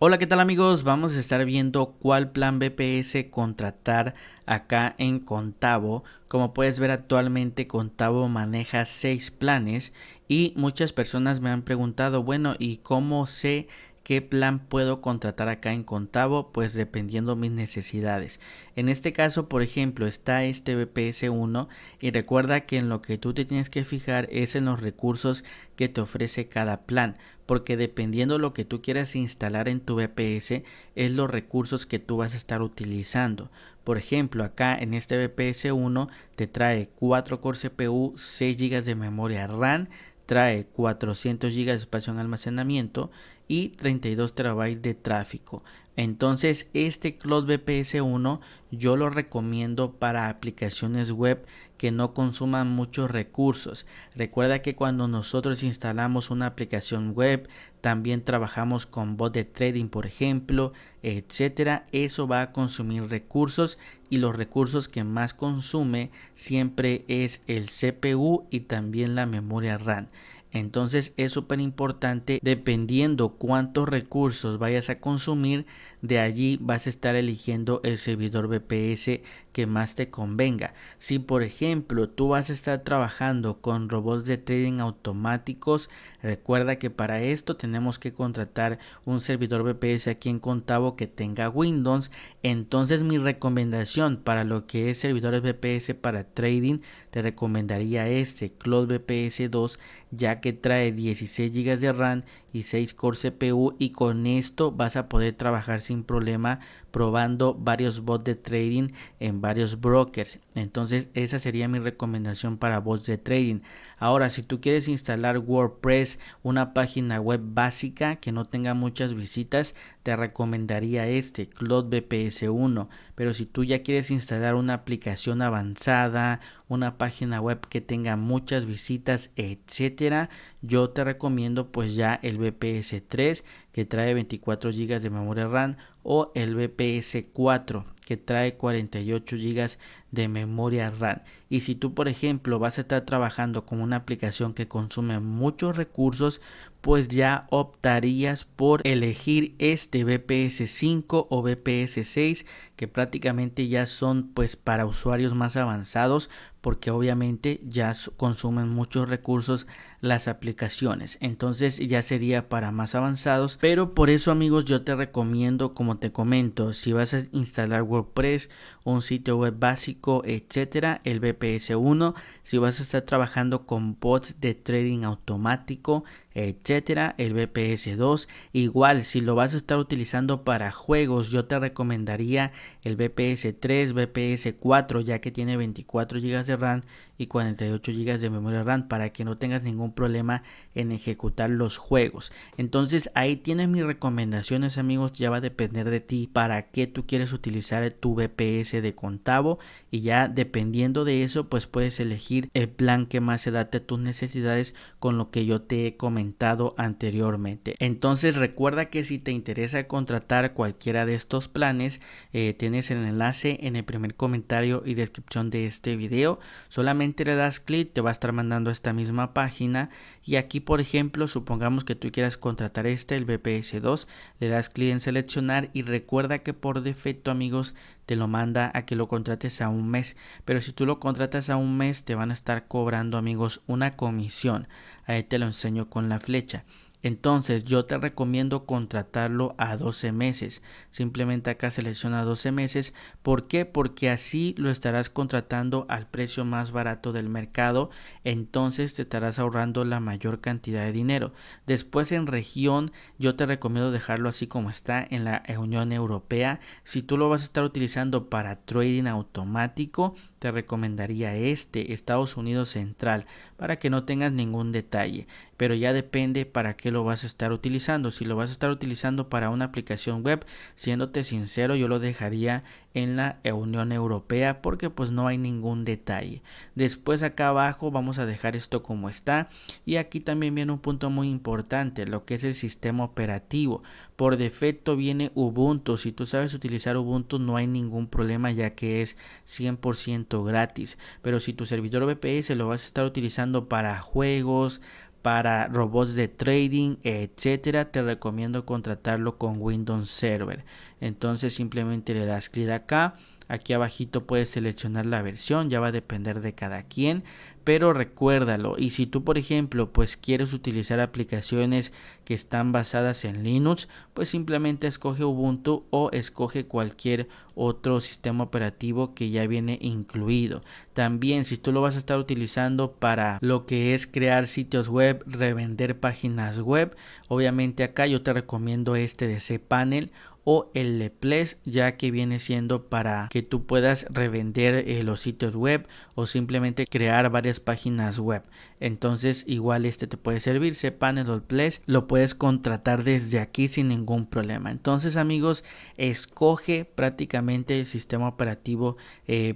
Hola, ¿qué tal amigos? Vamos a estar viendo cuál plan VPS contratar acá en Contavo. Como puedes ver, actualmente Contavo maneja 6 planes y muchas personas me han preguntado, bueno, ¿y cómo sé qué plan puedo contratar acá en Contavo? Pues dependiendo mis necesidades. En este caso, por ejemplo, está este VPS 1 y recuerda que en lo que tú te tienes que fijar es en los recursos que te ofrece cada plan, porque dependiendo lo que tú quieras instalar en tu VPS es los recursos que tú vas a estar utilizando. Por ejemplo, acá en este VPS 1 te trae 4 core CPU, 6 GB de memoria RAM, trae 400 GB de espacio en almacenamiento y 32 TB de tráfico. Entonces este Cloud VPS 1 yo lo recomiendo para aplicaciones web que no consuman muchos recursos. Recuerda que cuando nosotros instalamos una aplicación web, también trabajamos con bot de trading, por ejemplo, etcétera. Eso va a consumir recursos y los recursos que más consume siempre es el CPU y también la memoria RAM. Entonces es súper importante, dependiendo cuántos recursos vayas a consumir, de allí vas a estar eligiendo el servidor VPS que más te convenga. Si por ejemplo tú vas a estar trabajando con robots de trading automáticos, recuerda que para esto tenemos que contratar un servidor VPS aquí en Contavo que tenga Windows. Entonces mi recomendación para lo que es servidores VPS para trading, te recomendaría este Cloud VPS 2, ya que trae 16 GB de RAM y 6 core CPU, y con esto vas a poder trabajar sin problema probando varios bots de trading en varios brokers. Entonces esa sería mi recomendación para bots de trading. Ahora, si tú quieres instalar WordPress, una página web básica que no tenga muchas visitas, te recomendaría este Cloud VPS 1. Pero si tú ya quieres instalar una aplicación avanzada, una página web que tenga muchas visitas, etcétera, yo te recomiendo pues ya el VPS 3, que trae 24 GB de memoria RAM, o el VPS 4, que trae 48 GB de memoria RAM. Y si tú por ejemplo vas a estar trabajando con una aplicación que consume muchos recursos, pues ya optarías por elegir este VPS 5 o VPS 6, que prácticamente ya son pues para usuarios más avanzados, porque obviamente ya consumen muchos recursos las aplicaciones. Entonces ya sería para más avanzados, pero por eso amigos yo te recomiendo, como te comento, si vas a instalar WordPress, un sitio web básico, etcétera, el VPS 1. Si vas a estar trabajando con bots de trading automático, etcétera, el VPS 2. Igual si lo vas a estar utilizando para juegos, yo te recomendaría el VPS 3, VPS 4, ya que tiene 24 GB de RAM y 48 GB de memoria RAM, para que no tengas ningún problema en ejecutar los juegos. Entonces ahí tienes mis recomendaciones amigos, ya va a depender de ti para qué tú quieres utilizar tu VPS de Contavo, y ya dependiendo de eso pues puedes elegir el plan que más se adapte a tus necesidades con lo que yo te he comentado anteriormente. Entonces recuerda que si te interesa contratar cualquiera de estos planes, tienes el enlace en el primer comentario y descripción de este video. Solamente le das clic, te va a estar mandando a esta misma página, y aquí por ejemplo supongamos que tú quieras contratar el VPS 2, le das clic en seleccionar y recuerda que por defecto amigos te lo manda a que lo contrates a un mes, pero si tú lo contratas a un mes te van a estar cobrando amigos una comisión. Ahí te lo enseño con la flecha. Entonces yo te recomiendo contratarlo a 12 meses. Simplemente acá selecciona 12 meses. ¿Por qué? Porque así lo estarás contratando al precio más barato del mercado. Entonces te estarás ahorrando la mayor cantidad de dinero. Después en región yo te recomiendo dejarlo así como está en la Unión Europea. Si tú lo vas a estar utilizando para trading automático, te recomendaría Estados Unidos Central, para que no tengas ningún detalle. Pero ya depende para qué lo vas a estar utilizando. Si lo vas a estar utilizando para una aplicación web, siéndote sincero, yo lo dejaría en la Unión Europea, porque pues no hay ningún detalle. Después acá abajo vamos a dejar esto como está, y aquí también viene un punto muy importante, lo que es el sistema operativo. Por defecto viene Ubuntu. Si tú sabes utilizar Ubuntu no hay ningún problema, ya que es 100% gratis. Pero si tu servidor VPS lo vas a estar utilizando para juegos, para robots de trading, etcétera, te recomiendo contratarlo con Windows Server. Entonces simplemente le das clic acá. Aquí abajito puedes seleccionar la versión, ya va a depender de cada quien, pero recuérdalo. Y si tú, por ejemplo, pues quieres utilizar aplicaciones que están basadas en Linux, pues simplemente escoge Ubuntu o escoge cualquier otro sistema operativo que ya viene incluido. También, si tú lo vas a estar utilizando para lo que es crear sitios web, revender páginas web, obviamente acá yo te recomiendo este de cPanel o el Leples, ya que viene siendo para que tú puedas revender los sitios web o simplemente crear varias páginas web. Entonces igual este te puede servir. cPanel o Leples lo puedes contratar desde aquí sin ningún problema. Entonces amigos, escoge prácticamente el sistema operativo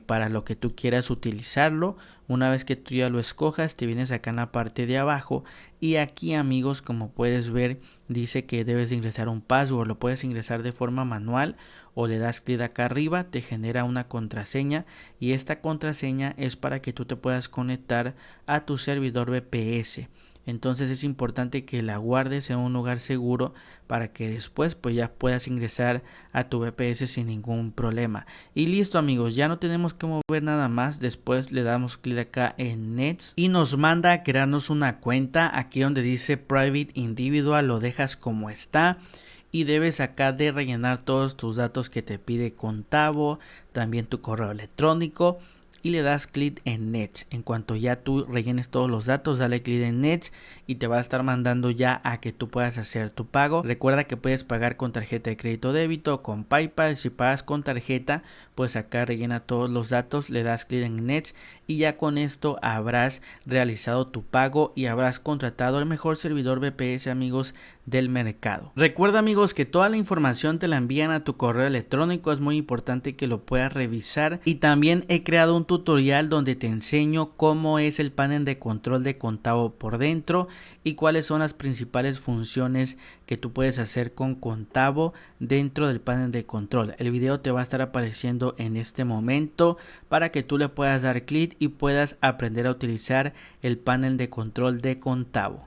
para lo que tú quieras utilizarlo. Una vez que tú ya lo escojas, te vienes acá en la parte de abajo y aquí amigos, como puedes ver, dice que debes de ingresar un password. Lo puedes ingresar de forma manual o le das clic acá arriba, te genera una contraseña y esta contraseña es para que tú te puedas conectar a tu servidor VPS. Entonces es importante que la guardes en un lugar seguro para que después pues ya puedas ingresar a tu VPS sin ningún problema. Y listo amigos, ya no tenemos que mover nada más. Después le damos clic acá en Next y nos manda a crearnos una cuenta. Aquí donde dice Private Individual lo dejas como está. Y debes acá de rellenar todos tus datos que te pide Contavo, también tu correo electrónico y le das clic en Next. En cuanto ya tú rellenes todos los datos, dale clic en Next y te va a estar mandando ya a que tú puedas hacer tu pago. Recuerda que puedes pagar con tarjeta de crédito o débito, con PayPal. Si pagas con tarjeta, pues acá rellena todos los datos, le das clic en Next y ya con esto habrás realizado tu pago y habrás contratado el mejor servidor VPS amigos del mercado. Recuerda amigos que toda la información te la envían a tu correo electrónico, es muy importante que lo puedas revisar y también he creado un tutorial donde te enseño cómo es el panel de control de Contavo por dentro y cuáles son las principales funciones que tú puedes hacer con Contavo dentro del panel de control. El video te va a estar apareciendo en este momento para que tú le puedas dar clic y puedas aprender a utilizar el panel de control de Contavo.